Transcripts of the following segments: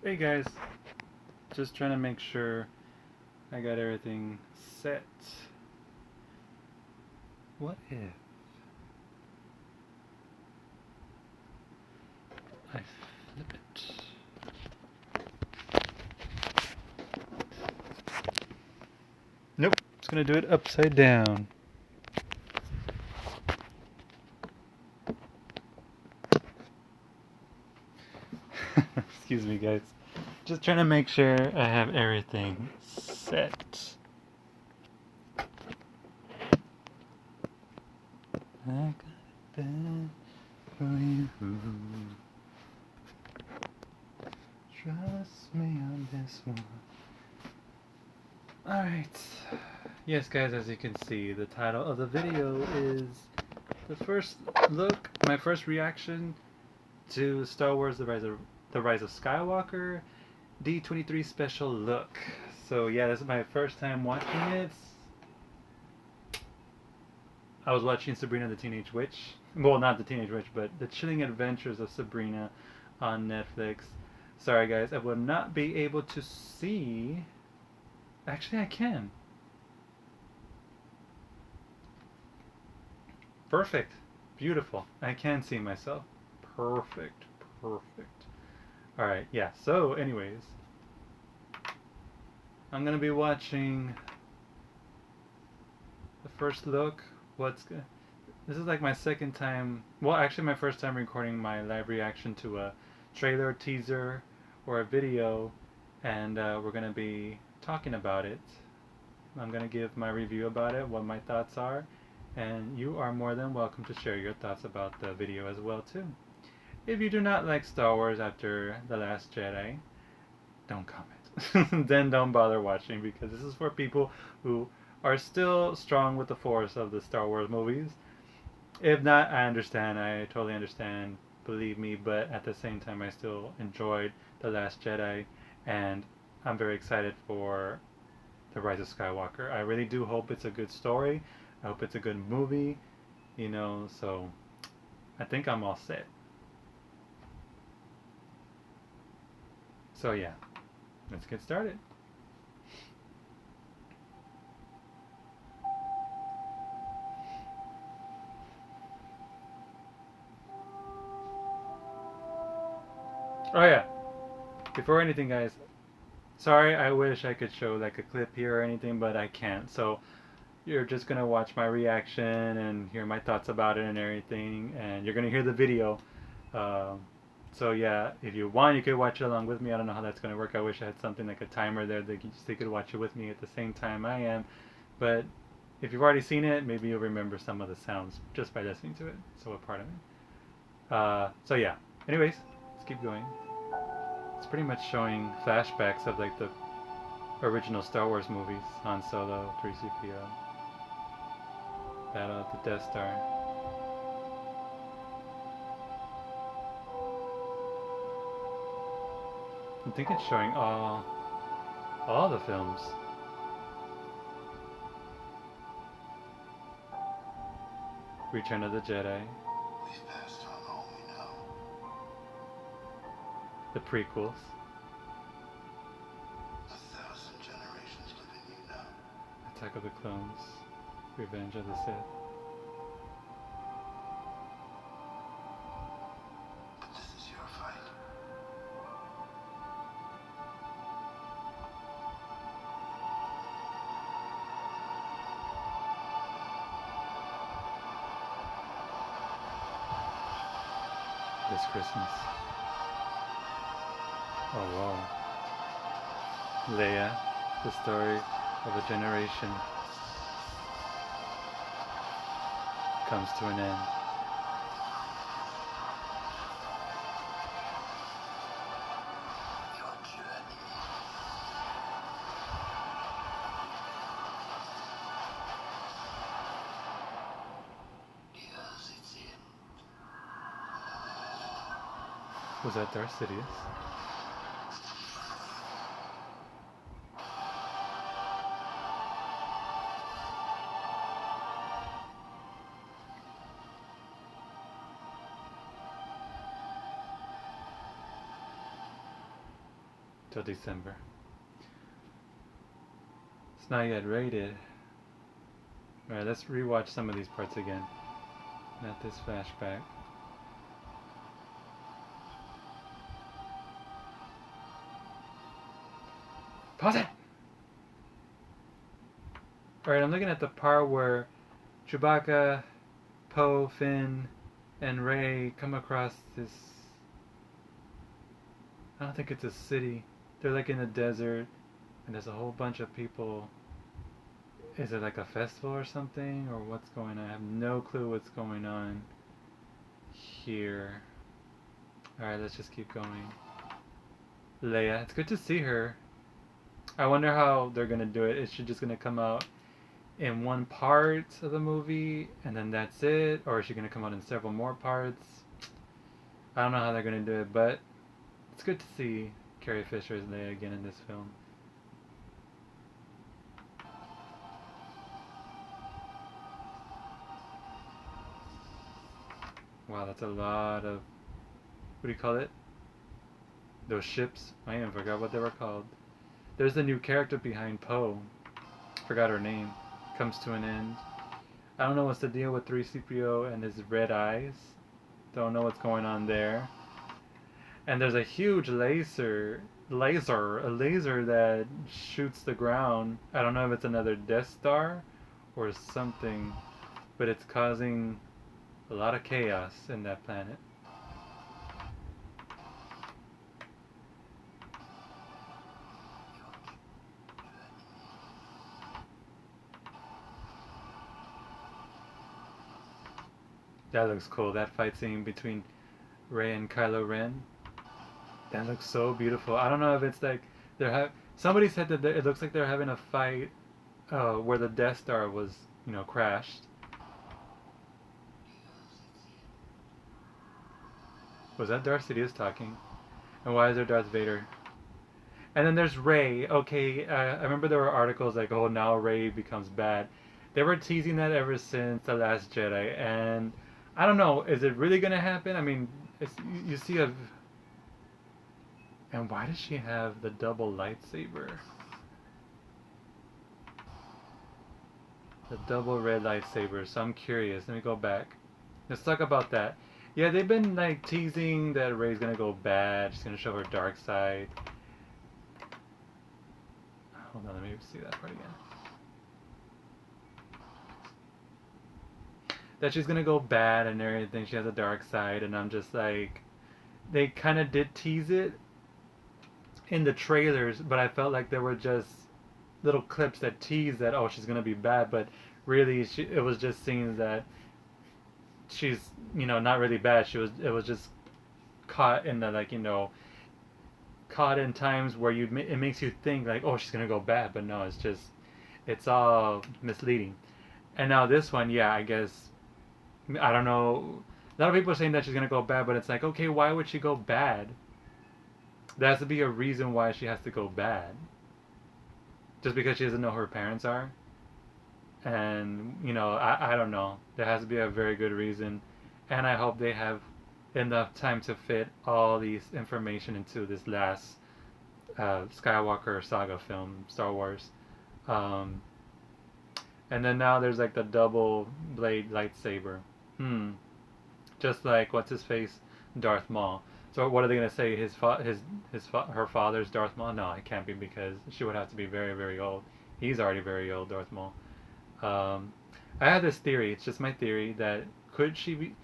Hey guys, just trying to make sure I got everything set. What if I flip it? Nope, it's gonna do it upside down. Excuse me, guys. Just trying to make sure I have everything set. I got it bad for you. Trust me on this one. Alright. Yes, guys, as you can see, the title of the video is the first look, my first reaction to Star Wars The Rise of Skywalker D23 special look. So yeah, this is my first time watching it. I was watching Sabrina the Teenage Witch. Well, not the Teenage Witch, but The Chilling Adventures of Sabrina on Netflix. Sorry guys, I will not be able to see. Actually, I can. Perfect. Beautiful. I can see myself. Perfect. Perfect. Alright, yeah. So, anyways, I'm gonna be watching the first look. This is like my second time. Well, actually, my first time recording my live reaction to a trailer, teaser, or a video, and we're gonna be talking about it. I'm gonna give my review about it, what my thoughts are, and you are more than welcome to share your thoughts about the video as well too. If you do not like Star Wars after The Last Jedi, don't comment. Then don't bother watching, because this is for people who are still strong with the force of the Star Wars movies. If not, I understand. I totally understand. Believe me, but at the same time, I still enjoyed The Last Jedi, and I'm very excited for The Rise of Skywalker. I really do hope it's a good story. I hope it's a good movie, so I think I'm all set. So yeah, let's get started. Oh yeah, before anything guys, sorry, I wish I could show like a clip here or anything, but I can't. So you're just gonna watch my reaction and hear my thoughts about it and everything, and you're gonna hear the video. Um, so yeah, if you want, you could watch it along with me. I don't know how that's gonna work. I wish I had something like a timer there that they could watch it with me at the same time I am. But if you've already seen it, maybe you'll remember some of the sounds just by listening to it. So what part of it? So yeah. Anyways, let's keep going. It's pretty much showing flashbacks of like the original Star Wars movies. Han Solo, 3CPO, Battle at the Death Star. I think it's showing all the films. Return of the Jedi. We've passed on all we know. The prequels. 1,000 generations live in you now. Attack of the Clones. Revenge of the Sith. But this is your fight. This Christmas. Oh wow. Leia, the story of a generation, comes to an end. Your journey. Here's its end. Was that Darth Sidious? till December. It's not yet rated. Alright, let's rewatch some of these parts again. Not this flashback. Pause it! Alright, I'm looking at the part where Chewbacca, Poe, Finn, and Rey come across this... I don't think it's a city. They're like in the desert, and there's a whole bunch of people. Is it like a festival or something? Or what's going on? I have no clue what's going on here. Alright, let's just keep going. Leia, it's good to see her. I wonder how they're gonna do it. Is she just gonna come out in one part of the movie and then that's it? Or is she gonna come out in several more parts? I don't know how they're gonna do it, but it's good to see Carrie Fisher as Leia again in this film. Wow, that's a lot of... What do you call it? Those ships? I even forgot what they were called. There's a new character behind Poe. Forgot her name. Comes to an end. I don't know what's the deal with 3CPO and his red eyes. Don't know what's going on there. And there's a huge laser that shoots the ground. I don't know if it's another Death Star or something, but it's causing a lot of chaos in that planet. That looks cool. That fight scene between Rey and Kylo Ren. That looks so beautiful. I don't know if it's like somebody said that it looks like they're having a fight where the Death Star was, crashed. Was that Darth Sidious talking? And why is there Darth Vader? And then there's Rey. Okay, I remember there were articles like, oh, now Rey becomes bad. They were teasing that ever since The Last Jedi, and I don't know, is it really gonna happen? I mean, you see a... And why does she have the double lightsaber? The double red lightsaber, so I'm curious. Let me go back. Let's talk about that. Yeah, they've been like teasing that Rey's gonna go bad. She's gonna show her dark side. Hold on, let me see that part again. That she's gonna go bad and everything. She has a dark side, and I'm just like, they kind of did tease it in the trailers, but I felt like there were just little clips that tease that, oh, she's gonna be bad, but really it was just scenes that she's not really bad. It was just caught in the caught in times where it makes you think like, oh, she's gonna go bad, but no, it's all misleading. And now this one, yeah, I guess, I don't know, a lot of people are saying that she's gonna go bad, but it's like, okay, why would she go bad? There has to be a reason why she has to go bad. Just because she doesn't know who her parents are? And, I don't know. There has to be a very good reason. And I hope they have enough time to fit all these information into this last Skywalker saga film, Star Wars. And then now there's like the double blade lightsaber. Just like, what's his face? Darth Maul. So what are they gonna say? Her father's Darth Maul? No, it can't be, because she would have to be very, very old. He's already very old, Darth Maul. I have this theory. It's just my theory that could she be,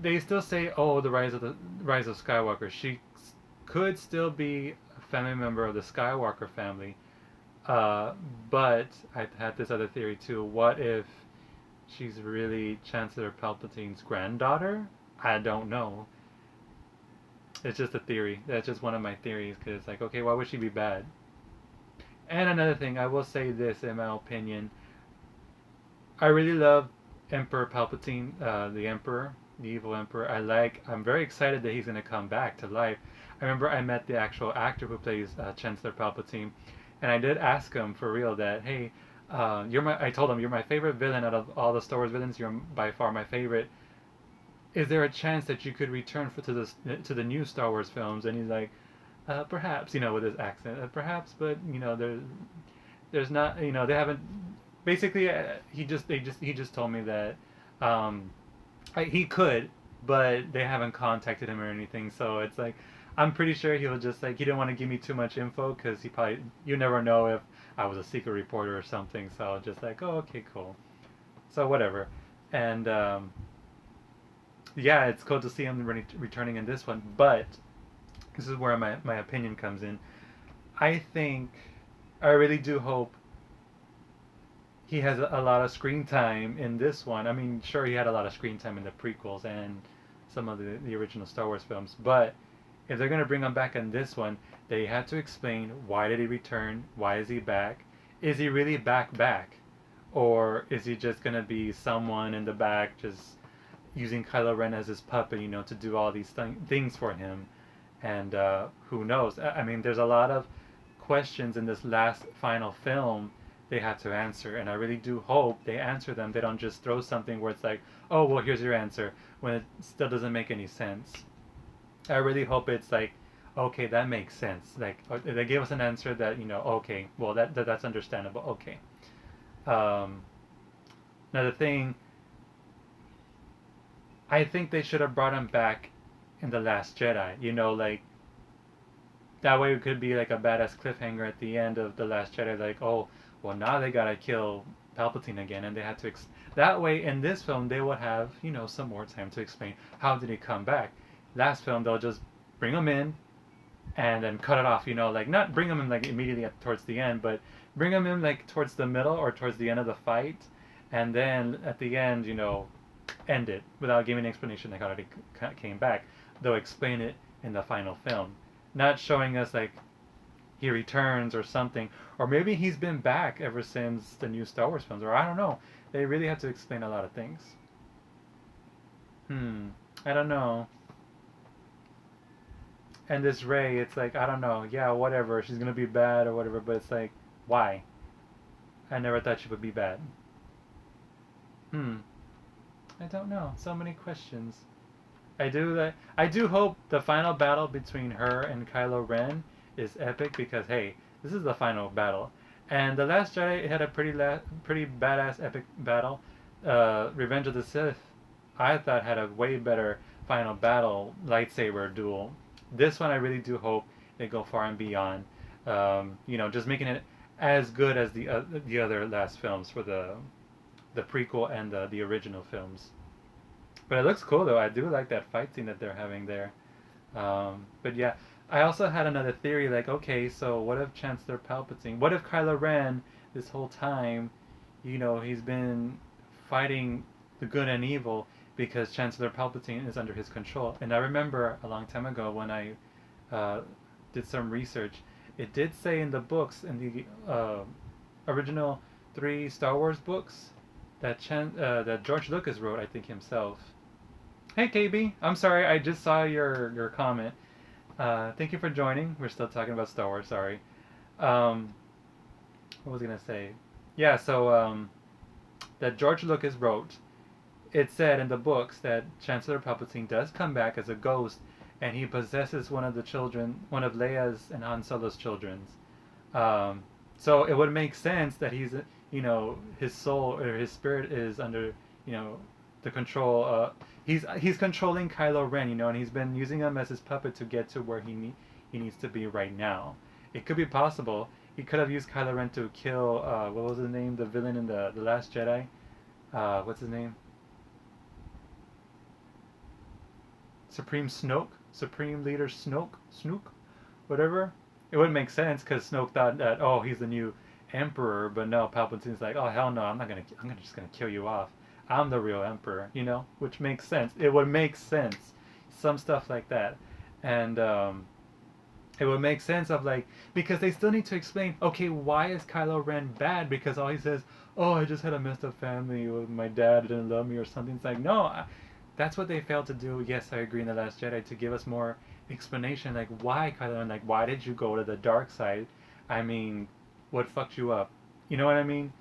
they still say, oh, the rise of Skywalker. She could still be a family member of the Skywalker family. But I had this other theory too. What if she's really Chancellor Palpatine's granddaughter? I don't know. It's just a theory. That's just one of my theories, because it's like, okay, why would she be bad? And another thing, I will say this in my opinion. I really love Emperor Palpatine, the Emperor, the evil Emperor. I'm very excited that he's going to come back to life. I remember I met the actual actor who plays Chancellor Palpatine, and I did ask him for real that, hey, I told him, you're my favorite villain out of all the Star Wars villains. You're by far my favorite. Is there a chance that you could return to the new Star Wars films? And he's like, Perhaps, with his accent, perhaps, but there's not, they haven't. Basically, he just told me that um, he could, but they haven't contacted him or anything. So it's like, I'm pretty sure he'll just like he didn't want to give me too much info because he probably you never know if I was a secret reporter or something. So just like, oh, okay, cool. So whatever, and yeah, it's cool to see him returning in this one. But this is where my opinion comes in. I think I really do hope he has a lot of screen time in this one. I mean, sure, he had a lot of screen time in the prequels and some of the original Star Wars films, but if they're going to bring him back in this one, they had to explain why did he return? Why is he back? Is he really back? Or is he just going to be someone in the back just using Kylo Ren as his puppet, to do all these things for him? And who knows? I mean, there's a lot of questions in this last final film they have to answer, and I really do hope they answer them. They don't just throw something where it's like, oh, well, here's your answer, when it still doesn't make any sense. I really hope it's like, okay, that makes sense. Like they gave us an answer that okay, well that's understandable. Okay. Um, Another thing, I think they should have brought him back in the Last Jedi. Like that way it could be like a badass cliffhanger at the end of the Last Jedi. Like, oh, well now they gotta kill Palpatine again, and they had to. That way in this film they would have some more time to explain how did he come back. Last film they'll just bring him in and then cut it off. Like not bring him in like immediately towards the end, but bring him in like towards the middle or towards the end of the fight, and then at the end end it without giving an explanation like how he came back. They'll explain it in the final film, not showing us like he returns or something, or maybe he's been back ever since the new Star Wars films, or I don't know. They really have to explain a lot of things. I don't know. And this Ray, it's like I don't know. Yeah, whatever. She's gonna be bad or whatever, but it's like, why? I never thought she would be bad. Hmm. I don't know. So many questions. I do hope the final battle between her and Kylo Ren is epic because hey, this is the final battle. And the Last Jedi had a pretty badass epic battle. Revenge of the Sith, I thought had a way better final battle lightsaber duel. This one I really do hope they go far and beyond. Just making it as good as the other last films for the prequel and the original films. But it looks cool though. I do like that fight scene that they're having there. But yeah, I also had another theory like, okay, so what if Chancellor Palpatine? What if Kylo Ren this whole time, he's been fighting the good and evil because Chancellor Palpatine is under his control. And I remember a long time ago when I uh, did some research, it did say in the books in the original 3 Star Wars books that George Lucas wrote, I think himself. Hey KB, I'm sorry, I just saw your comment. Thank you for joining. We're still talking about Star Wars. Sorry. Um, what was I gonna say? Yeah, so that George Lucas wrote. It said in the books that Chancellor Palpatine does come back as a ghost, and he possesses one of the children, one of Leia's and Han Solo's children's. Um, so it would make sense that his soul or his spirit is under, you know, the control. He's controlling Kylo Ren, and he's been using him as his puppet to get to where he needs to be right now. It could be possible. He could have used Kylo Ren to kill what was his name, the villain in the Last Jedi. What's his name? Supreme Leader Snoke, whatever. It would make sense because Snoke thought that he's the new Emperor, but no, Palpatine's like hell no, I'm just gonna kill you off. I'm the real Emperor, which makes sense. It would make sense, some stuff like that, and it would make sense of like because they still need to explain. Okay, why is Kylo Ren bad? Because all he says, "Oh, I just had a messed up family. My dad didn't love me or something." It's like no, that's what they failed to do. Yes, I agree in the Last Jedi to give us more explanation, like why Kylo Ren, like why did you go to the dark side? I mean, what fucked you up? You know what I mean?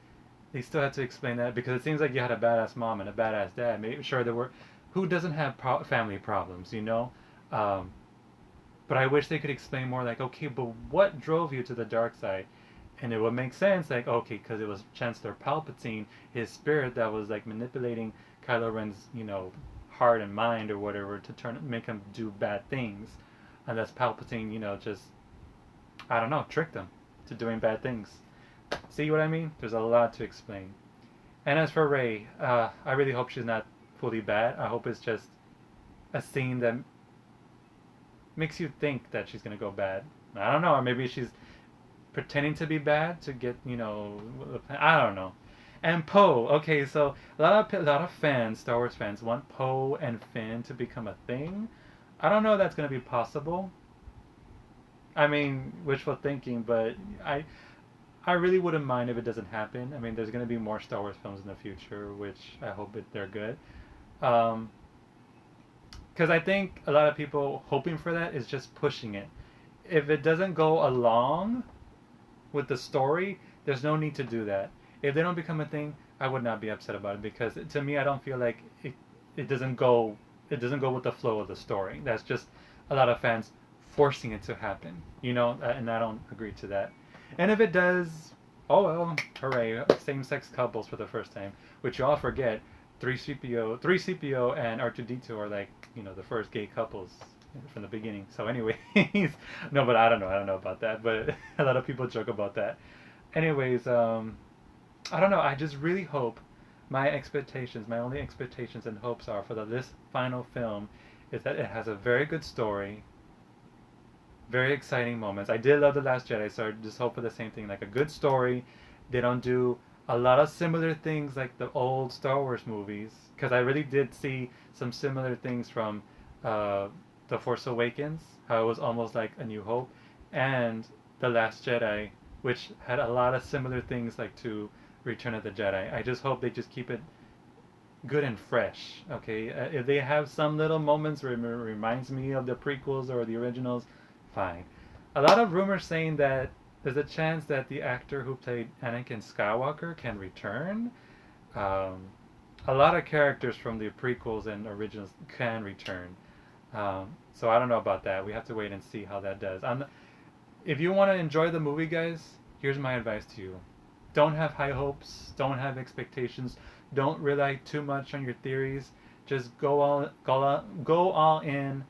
They still had to explain that because it seems like you had a badass mom and a badass dad. Maybe sure there were, who doesn't have family problems, Um, But I wish they could explain more, like, okay, but what drove you to the dark side? And it would make sense, like, okay, because it was Chancellor Palpatine, his spirit that was like manipulating Kylo Ren's, heart and mind or whatever to make him do bad things, unless Palpatine, just, I don't know, tricked him to doing bad things. See what I mean? There's a lot to explain. And as for Rey, I really hope she's not fully bad. I hope it's just a scene that makes you think that she's gonna go bad. I don't know, or maybe she's pretending to be bad to get, I don't know. And Poe, okay, so a lot of fans, Star Wars fans, want Poe and Finn to become a thing. I don't know if that's gonna be possible. I mean, wishful thinking, but I I really wouldn't mind if it doesn't happen. I mean, there's gonna be more Star Wars films in the future, which I hope they're good. Um, because I think a lot of people hoping for that is just pushing it. If it doesn't go along with the story, there's no need to do that. If they don't become a thing, I would not be upset about it because to me, I don't feel like it doesn't go with the flow of the story. That's just a lot of fans forcing it to happen, and I don't agree to that. And if it does, oh well, hooray! Same-sex couples for the first time, which you all forget. 3CPO and R2D2 are like the first gay couples from the beginning. So anyways, no, but I don't know about that. But a lot of people joke about that. Anyways, I don't know. I just really hope my only expectations and hopes are for this final film is that it has a very good story, very exciting moments. I did love The Last Jedi, so I just hope for the same thing, like a good story. They don't do a lot of similar things like the old Star Wars movies, because I really did see some similar things from uh, The Force Awakens, how it was almost like A New Hope, and The Last Jedi, which had a lot of similar things like to Return of the Jedi. I just hope they just keep it good and fresh. Okay, if they have some little moments where it reminds me of the prequels or the originals, fine. A lot of rumors saying that there's a chance that the actor who played Anakin Skywalker can return. Um, a lot of characters from the prequels and originals can return. So I don't know about that. We have to wait and see how that does. If you want to enjoy the movie, guys, here's my advice to you. Don't have high hopes. Don't have expectations. Don't rely too much on your theories. Just go all in,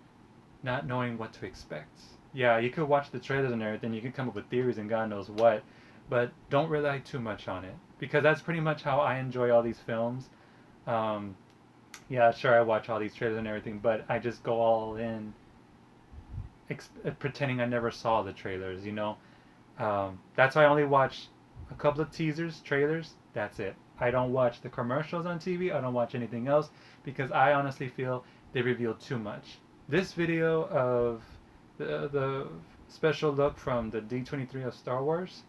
not knowing what to expect. Yeah, you could watch the trailers and everything. You could come up with theories and God knows what, but don't rely too much on it because that's pretty much how I enjoy all these films. Um, yeah, sure, I watch all these trailers and everything, but I just go all in, pretending I never saw the trailers. That's why I only watch a couple of teasers, trailers. That's it. I don't watch the commercials on TV. I don't watch anything else because I honestly feel they reveal too much. This video of the special look from the D23 of Star Wars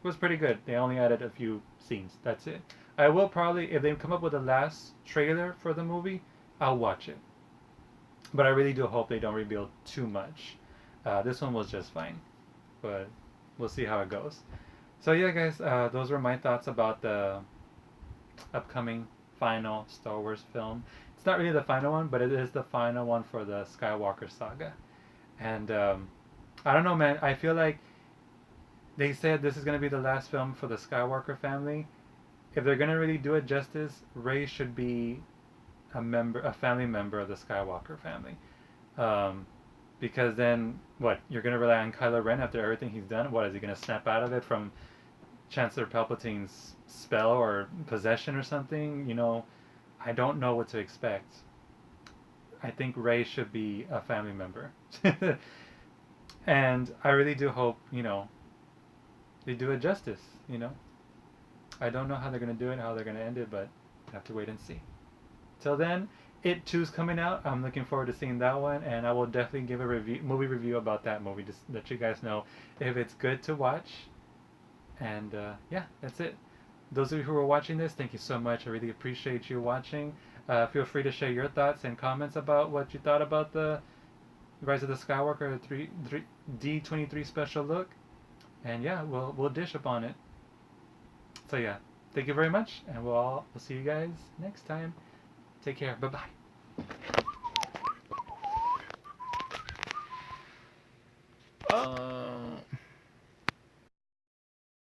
was pretty good. They only added a few scenes. That's it. I will probably, if they come up with a last trailer for the movie, I'll watch it. But I really do hope they don't reveal too much. This one was just fine, but we'll see how it goes. So yeah, guys, those were my thoughts about the upcoming final Star Wars film. It's not really the final one, but it is the final one for the Skywalker saga. And I don't know, man. I feel like they said this is going to be the last film for the Skywalker family. If they're going to really do it justice, Rey should be a family member of the Skywalker family. Um, because then, what? You're going to rely on Kylo Ren after everything he's done? What, is he going to snap out of it from Chancellor Palpatine's spell or possession or something? I don't know what to expect. I think Rey should be a family member. And I really do hope, they do it justice. I don't know how they're going to do it, how they're going to end it, but I have to wait and see. Till then, It 2's coming out. I'm looking forward to seeing that one, and I will definitely give a movie review about that movie, just let you guys know if it's good to watch. And yeah, that's it. Those of you who are watching this, thank you so much. I really appreciate you watching. Feel free to share your thoughts and comments about what you thought about the Rise of the Skywalker D23 special look. And yeah, we'll dish upon it. So yeah, thank you very much, and we'll see you guys next time. Take care. Bye bye.